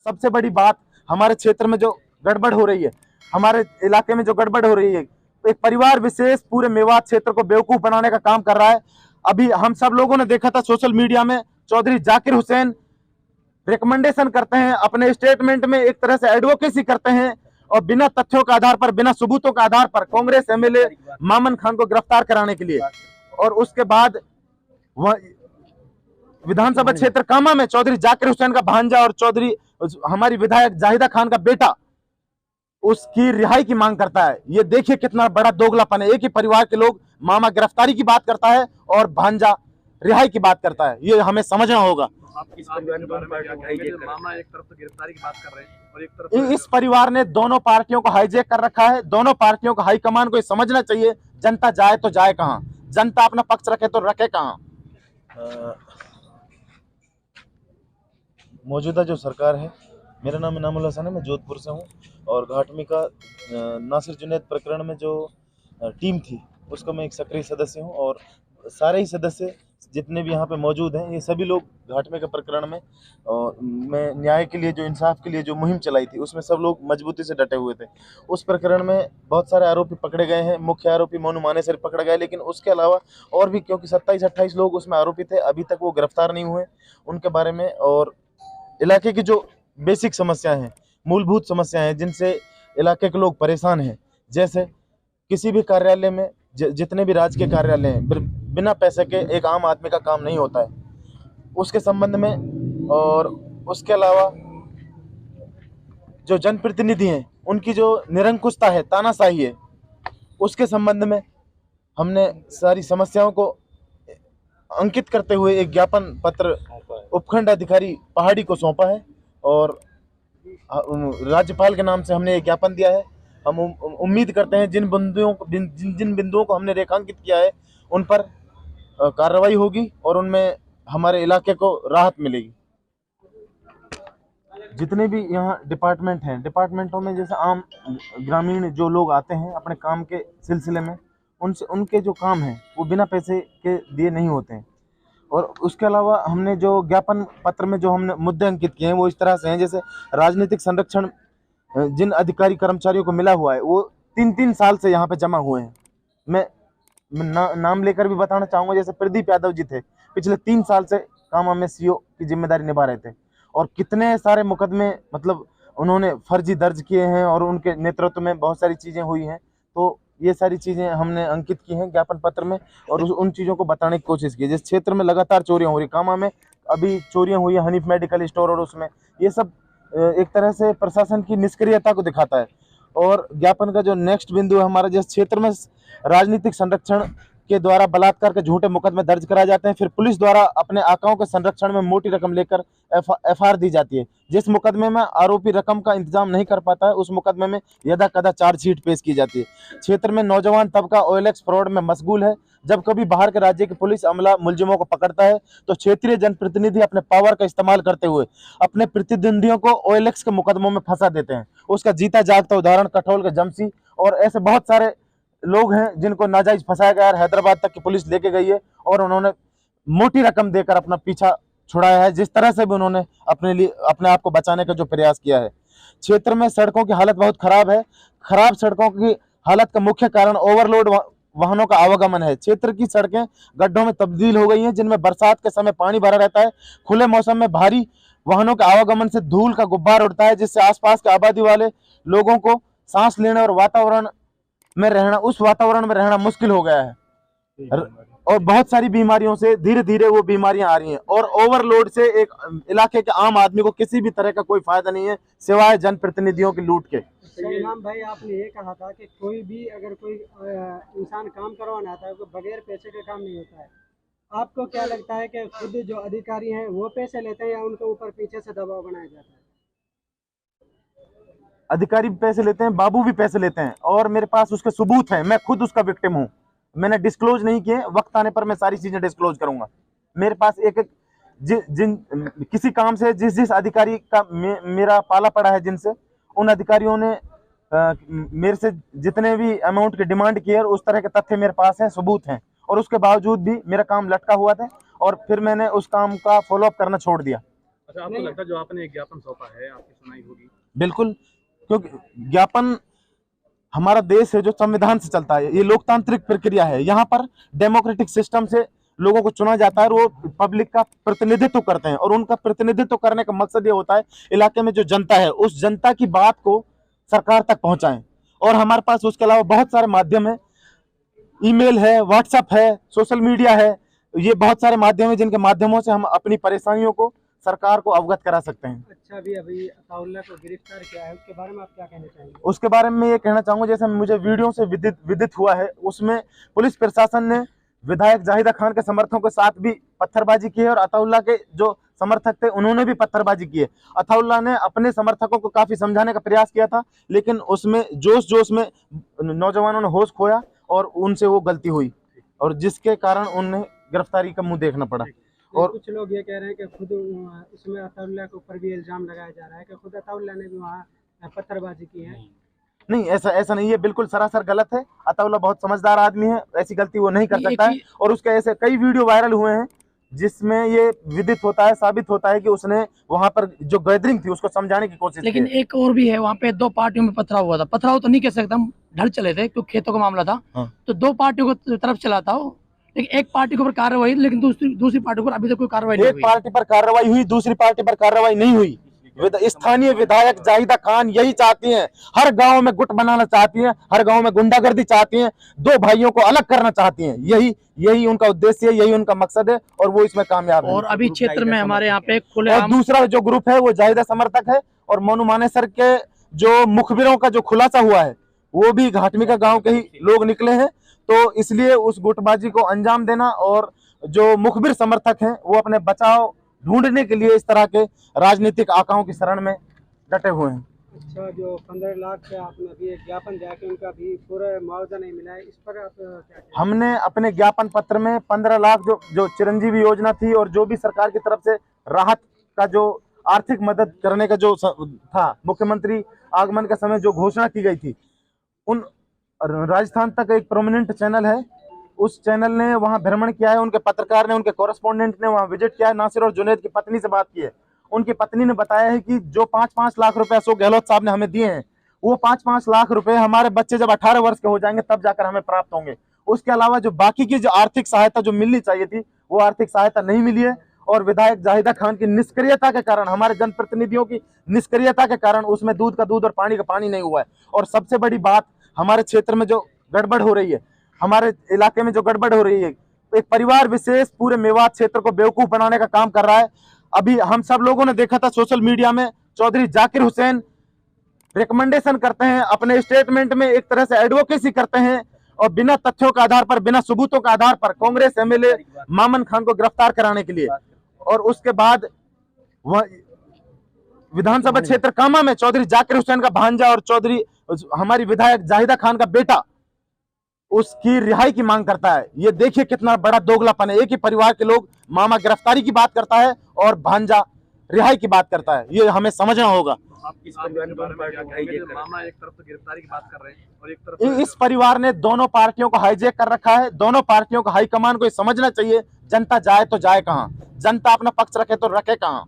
सबसे बड़ी बात, हमारे क्षेत्र में जो गड़बड़ हो रही है, हमारे इलाके में जो गड़बड़ हो रही है, एक परिवार विशेष पूरे मेवात क्षेत्र को बेवकूफ बनाने का काम कर रहा है। अभी हम सब लोगों ने देखा था सोशल मीडिया में, चौधरी जाकिर हुसैन रिकमेंडेशन करते हैं, अपने स्टेटमेंट में एक तरह से एडवोकेसी करते हैं और बिना तथ्यों के आधार पर, बिना सबूतों के आधार पर कांग्रेस एमएलए मामन खान को गिरफ्तार कराने के लिए, और उसके बाद विधानसभा क्षेत्र कामा में चौधरी जाकिर हुसैन का भांजा और चौधरी हमारी विधायक जाहिदा खान का बेटा उसकी रिहाई की मांग करता है। ये देखिए कितना बड़ा दोगलापन है। एक ही परिवार के लोग, मामा गिरफ्तारी की बात करता है और भांजा रिहाई की बात करता है, ये हमें समझना होगा। मामा एक तरफ तो गिरफ्तारी की बात कर रहे हैं और एक तरफ इस परिवार ने दोनों पार्टियों को हाईजैक कर रखा है। दोनों पार्टियों को हाईकमान को समझना चाहिए, जनता जाए तो जाए कहां, जनता अपना पक्ष रखे तो रखे कहां। मौजूदा जो सरकार है, मेरा नाम इनामुल हसन है, मैं जोधपुर से हूँ और घाटमी का नासिर जुनैद प्रकरण में जो टीम थी उसका मैं एक सक्रिय सदस्य हूँ और सारे ही सदस्य जितने भी यहाँ पे मौजूद हैं, ये सभी लोग घाटमी के प्रकरण में मैं न्याय के लिए, जो इंसाफ के लिए जो मुहिम चलाई थी, उसमें सब लोग मजबूती से डटे हुए थे। उस प्रकरण में बहुत सारे आरोपी पकड़े गए हैं, मुख्य आरोपी मोनू मानेसर पकड़ गए, लेकिन उसके अलावा और भी, क्योंकि 27-28 लोग उसमें आरोपी थे, अभी तक वो गिरफ्तार नहीं हुए उनके बारे में। और इलाके की जो बेसिक समस्याएं हैं, मूलभूत समस्याएं हैं जिनसे इलाके के लोग परेशान हैं, जैसे किसी भी कार्यालय में जितने भी राजकीय कार्यालय हैं, बिना पैसे के एक आम आदमी का काम नहीं होता है, उसके संबंध में। और उसके अलावा जो जनप्रतिनिधि हैं उनकी जो निरंकुशता है, तानाशाही है, उसके संबंध में हमने सारी समस्याओं को अंकित करते हुए एक ज्ञापन पत्र उपखंड अधिकारी पहाड़ी को सौंपा है और राज्यपाल के नाम से हमने एक ज्ञापन दिया है। हम उम्मीद करते हैं जिन बिंदुओं को हमने रेखांकित किया है उन पर कार्रवाई होगी और उनमें हमारे इलाके को राहत मिलेगी। जितने भी यहाँ डिपार्टमेंट हैं, डिपार्टमेंटों में जैसे आम ग्रामीण जो लोग आते हैं अपने काम के सिलसिले में, उनसे उनके जो काम हैं वो बिना पैसे के दिए नहीं होते हैं। और उसके अलावा हमने जो ज्ञापन पत्र में जो हमने मुद्दे अंकित किए हैं वो इस तरह से हैं, जैसे राजनीतिक संरक्षण जिन अधिकारी कर्मचारियों को मिला हुआ है वो 3-3 साल से यहाँ पे जमा हुए हैं। मैं नाम लेकर भी बताना चाहूँगा, जैसे प्रदीप यादव जी थे, पिछले 3 साल से कामा में सीओ की जिम्मेदारी निभा रहे थे और कितने सारे मुकदमे मतलब उन्होंने फर्जी दर्ज किए हैं और उनके नेतृत्व में बहुत सारी चीज़ें हुई हैं। तो ये सारी चीज़ें हमने अंकित की हैं ज्ञापन पत्र में और उन चीज़ों को बताने की कोशिश की। जिस क्षेत्र में लगातार चोरियां हो रही, कामा में अभी चोरियां हुई है हनीफ मेडिकल स्टोर, और उसमें ये सब एक तरह से प्रशासन की निष्क्रियता को दिखाता है। और ज्ञापन का जो नेक्स्ट बिंदु है हमारा, जिस क्षेत्र में राजनीतिक संरक्षण के द्वारा बलात्कार के झूठे मुकदमे दर्ज कराए जाते हैं, फिर पुलिस द्वारा अपने आकाओं के संरक्षण में मोटी रकम लेकर एफआईआर दी जाती है। जिस मुकदमे में आरोपी रकम का इंतजाम नहीं कर पाता है, उस मुकदमे में यदा कदा चार्जशीट पेश की जाती है। क्षेत्र में नौजवान तबका ओएलएक्स फ्रॉड में मशगूल है। जब कभी बाहर के राज्य की पुलिस अमला मुलजिमों को पकड़ता है तो क्षेत्रीय जनप्रतिनिधि अपने पावर का इस्तेमाल करते हुए अपने प्रतिद्वंदियों को ओएलएक्स के मुकदमों में फंसा देते हैं। उसका जीता जागता उदाहरण कठौल के जमसी और ऐसे बहुत सारे लोग हैं जिनको नाजायज फंसाया गया है। हैदराबाद तक की पुलिस लेके गई है और उन्होंने मोटी रकम देकर अपना पीछा छुड़ाया है। जिस तरह से भी उन्होंने अपने आप को बचाने का जो प्रयास किया है। क्षेत्र में सड़कों की हालत बहुत खराब है। खराब सड़कों की हालत का मुख्य कारण ओवरलोड वाहनों का आवागमन है। क्षेत्र की सड़कें गड्ढों में तब्दील हो गई हैं, जिनमें बरसात के समय पानी भरा रहता है। खुले मौसम में भारी वाहनों के आवागमन से धूल का गुब्बार उड़ता है, जिससे आसपास के आबादी वाले लोगों को सांस लेने और उस वातावरण में रहना मुश्किल हो गया है और बहुत सारी बीमारियों से धीरे धीरे वो बीमारियां आ रही हैं। और ओवरलोड से एक इलाके के आम आदमी को किसी भी तरह का कोई फायदा नहीं है सिवाय जनप्रतिनिधियों की लूट के। इमाम भाई, आपने ये कहा था कि कोई भी अगर कोई इंसान काम करवाना आता है वो बगैर पैसे के काम नहीं होता है। आपको क्या लगता है कि खुद जो अधिकारी हैं वो पैसे लेते हैं या उनके ऊपर पीछे से दबाव बनाया जाता है? अधिकारी भी पैसे लेते हैं, बाबू भी पैसे लेते हैं और मेरे पास उसके सबूत हैं। मैं खुद उसका विक्टिम हूँ। मैंने डिस्क्लोज नहीं किए, वक्त आने पर मैं सारी चीजें डिस्क्लोज करूंगा। मेरे पास किसी काम से जिस अधिकारी का मेरा पाला पड़ा है, जिनसे उन अधिकारियों ने मेरे से जितने भी अमाउंट की डिमांड की है, उस तरह के तथ्य मेरे पास हैं, सबूत हैं और उसके बावजूद भी मेरा काम लटका हुआ था और फिर मैंने उस काम का फॉलोअप करना छोड़ दिया। अच्छा, आपको लगता है जो आपने एक ज्ञापन सौंपा है आपकी सुनाई होगी? बिल्कुल, क्योंकि ज्ञापन हमारा देश है जो संविधान से चलता है, ये लोकतांत्रिक प्रक्रिया है। यहाँ पर डेमोक्रेटिक सिस्टम से लोगों को चुना जाता है और वो पब्लिक का प्रतिनिधित्व करते हैं, और उनका प्रतिनिधित्व करने का मकसद ये होता है इलाके में जो जनता है उस जनता की बात को सरकार तक पहुंचाएं। और हमारे पास उसके अलावा बहुत सारे माध्यम है, ईमेल है, व्हाट्सएप है, सोशल मीडिया है, ये बहुत सारे माध्यम है जिनके माध्यमों से हम अपनी परेशानियों को सरकार को अवगत करा सकते हैं। अच्छा, अभी अताउल्लाह को गिरफ्तार किया है, उसके बारे में आप क्या कहना चाहेंगे? उसके बारे में ये कहना चाहूंगा, जैसे मुझे वीडियो से विदित हुआ है, उसमें पुलिस प्रशासन ने विधायक जाहिदा खान के समर्थकों के साथ भी पत्थरबाजी की है और अताउल्लाह के जो समर्थक थे उन्होंने भी पत्थरबाजी की है। अताउल्लाह ने अपने समर्थकों को काफी समझाने का प्रयास किया था, लेकिन उसमें जोश में नौजवानों ने होश खोया और उनसे वो गलती हुई, और जिसके कारण उन्हें गिरफ्तारी का मुंह देखना पड़ा। और कुछ लोग ये कह रहे हैं कि खुद इसमें अताउल्लाह के ऊपर भी इल्जाम लगाया जा रहा है कि खुद अताउल्लाह ने भी वहाँ पत्थरबाजी की है। नहीं, ऐसा नहीं है, बिल्कुल सरासर गलत है। अताउल्लाह बहुत समझदार आदमी है, ऐसी गलती वो नहीं कर सकता है, और उसके ऐसे कई वीडियो वायरल हुए हैं जिसमें ये विदित होता है, साबित होता है कि उसने वहां पर जो गैदरिंग थी उसको समझाने की कोशिश लेकिन एक और भी है, वहाँ पे दो पार्टियों में पथराव हुआ था। पथराव तो नहीं कह सकता, हम ढल चले थे क्योंकि खेतों का मामला था। हाँ। तो दो पार्टियों को तरफ चला था वो, लेकिन एक पार्टी के ऊपर कार्रवाई, लेकिन दूसरी पार्टी पर अभी तक कोई कार्रवाई नहीं एक हुई। पार्टी पर कार्रवाई हुई, दूसरी पार्टी पर कार्रवाई नहीं हुई। स्थानीय विधायक जाहिदा खान यही चाहती हैं, हर गांव में गुट बनाना चाहती हैं, हर गांव में गुंडागर्दी चाहती हैं, दो भाइयों को अलग करना चाहती हैं। यही उनका उद्देश्य है, यही उनका मकसद है, और वो इसमें कामयाब है। और अभी क्षेत्र में हमारे यहाँ पे खुले और दूसरा जो ग्रुप है वो जाहिदा समर्थक है, और मोनू मानेसर के जो मुखबिरों का जो खुलासा हुआ है वो भी घाटमिका गांव के ही लोग निकले हैं। तो इसलिए उस गुटबाजी को अंजाम देना, और जो मुखबिर समर्थक हैं वो अपने बचाव ढूंढने के लिए इस तरह के राजनीतिक आकाओं की शरण में डटे हुए हैं। अच्छा, जो 15 लाख से आपने अभी एक ज्ञापन दिया कि उनका भी पूरा मुआवजा नहीं मिला है, इस पर आप क्या कहेंगे? हमने अपने ज्ञापन पत्र में 15 लाख जो चिरंजीवी योजना थी और जो भी सरकार की तरफ से राहत का जो आर्थिक मदद करने का जो था, मुख्यमंत्री आगमन के समय जो घोषणा की गई थी, उन राजस्थान तक एक प्रोमिनेंट चैनल है, उस चैनल ने वहां भ्रमण किया है, उनके पत्रकार ने, उनके कॉरेस्पोंडेंट ने वहां विजिट किया है, नासिर और जुनैद की पत्नी से बात की है। उनकी पत्नी ने बताया है कि जो 5-5 लाख रुपए अशोक गहलोत साहब ने हमें दिए हैं, वो 5-5 लाख रुपए हमारे बच्चे जब 18 वर्ष के हो जाएंगे तब जाकर हमें प्राप्त होंगे। उसके अलावा जो बाकी की जो आर्थिक सहायता जो मिलनी चाहिए थी वो आर्थिक सहायता नहीं मिली है, और विधायक जाहिदा खान की निष्क्रियता के कारण, हमारे जनप्रतिनिधियों की निष्क्रियता के कारण उसमें दूध का दूध और पानी का पानी नहीं हुआ है। और सबसे बड़ी बात, हमारे क्षेत्र में जो गड़बड़ हो रही है, हमारे इलाके में जो गड़बड़ हो रही है, एक परिवार विशेष पूरे मेवात क्षेत्र को बेवकूफ बनाने का काम कर रहा है। अभी हम सब लोगों ने देखा था सोशल मीडिया में, चौधरी जाकिर हुसैन रिकमेंडेशन करते हैं, अपने स्टेटमेंट में एक तरह से एडवोकेसी करते हैं, और बिना तथ्यों के आधार पर, बिना सबूतों के आधार पर कांग्रेस एमएलए मामन खान को गिरफ्तार कराने के लिए, और उसके बाद वह विधानसभा क्षेत्र कामा में चौधरी जाकिर हुसैन का भांजा और चौधरी हमारी विधायक जाहिदा खान का बेटा उसकी रिहाई की मांग करता है। ये देखिए कितना बड़ा दोगलापन है। एक ही परिवार के लोग, मामा गिरफ्तारी की बात करता है और भांजा रिहाई की बात करता है, ये हमें समझना होगा। मामा एक तरफ तो गिरफ्तारी की बात कर रहे हैं और एक तरफ इस परिवार ने दोनों पार्टियों को हाईजैक कर रखा है। दोनों पार्टियों को हाईकमान को समझना चाहिए, जनता जाए तो जाए कहाँ, जनता अपना पक्ष रखे तो रखे कहाँ।